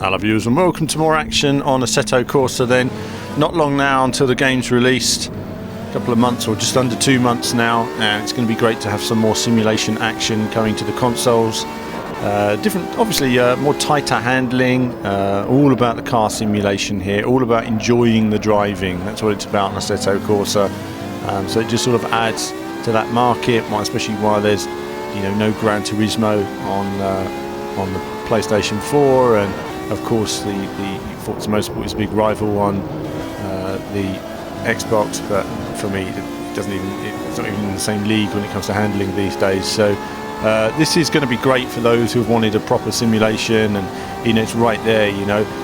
Hello viewers and welcome to more action on Assetto Corsa then. Not long now until the game's released, a couple of months or just under 2 months now, and it's going to be great to have some more simulation action coming to the consoles. Different, obviously more tighter handling, all about the car simulation here, all about enjoying the driving. That's what it's about on Assetto Corsa. So it just sort of adds to that market, especially while there's no Gran Turismo on the PlayStation 4, and of course the Forza Motorsport is a big rival on the Xbox, but for me it's not even in the same league when it comes to handling these days. So this is going to be great for those who have wanted a proper simulation, and it's right there.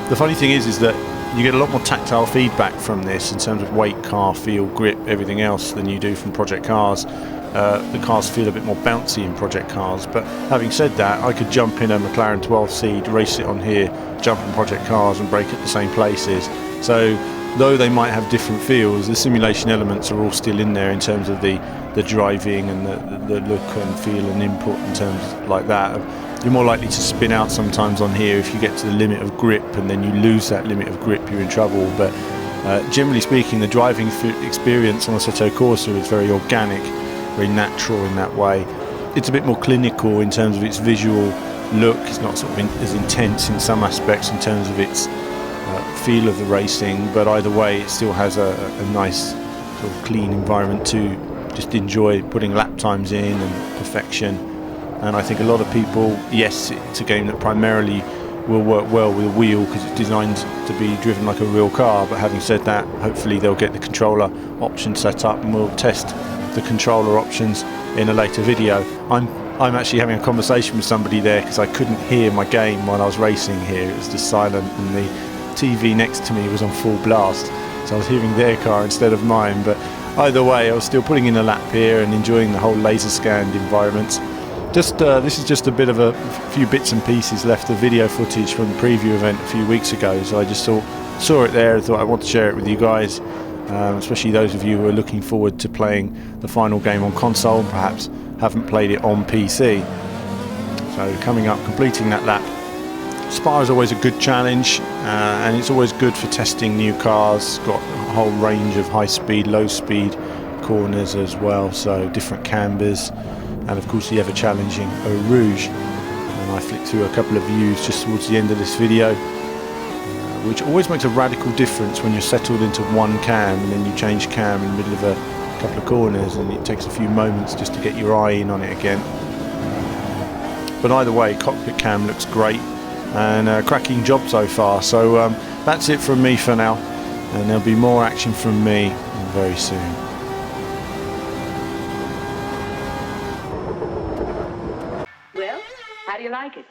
The funny thing is that you get a lot more tactile feedback from this in terms of weight, car feel, grip, everything else than you do from Project Cars. The cars feel a bit more bouncy in Project Cars, but having said that, I could jump in a McLaren 12C, race it on here, jump in Project Cars and brake at the same places. So though they might have different feels, the simulation elements are all still in there in terms of the driving and the look and feel and input in terms like that. You're more likely to spin out sometimes on here if you get to the limit of grip, and then you lose that limit of grip, you're in trouble. But generally speaking, the driving experience on Assetto Corsa is very organic, very natural in that way. It's a bit more clinical in terms of its visual look. It's not sort of as intense in some aspects in terms of its feel of the racing, but either way it still has a nice sort of clean environment to just enjoy putting lap times in and perfection. And I think a lot of people, yes, it's a game that primarily will work well with a wheel because it's designed to be driven like a real car, but having said that, hopefully they'll get the controller option set up, and we'll test the controller options in a later video. I'm actually having a conversation with somebody there because I couldn't hear my game while I was racing here. It was just silent, and the TV next to me was on full blast, so I was hearing their car instead of mine. But either way, I was still putting in a lap here and enjoying the whole laser scanned environment. This is just a bit of a few bits and pieces left of video footage from the preview event a few weeks ago, so I just saw it there and thought I want to share it with you guys, especially those of you who are looking forward to playing the final game on console and perhaps haven't played it on PC. So coming up, completing that lap. Spa is always a good challenge, and it's always good for testing new cars. Got a whole range of high speed, low speed corners as well, so different cambers, and of course the ever challenging Eau Rouge. And I flicked through a couple of views just towards the end of this video, which always makes a radical difference when you're settled into one cam and then you change cam in the middle of a couple of corners, and it takes a few moments just to get your eye in on it again. But either way, cockpit cam looks great, and a cracking job so far. So that's it from me for now, and there'll be more action from me very soon. Well, how do you like it?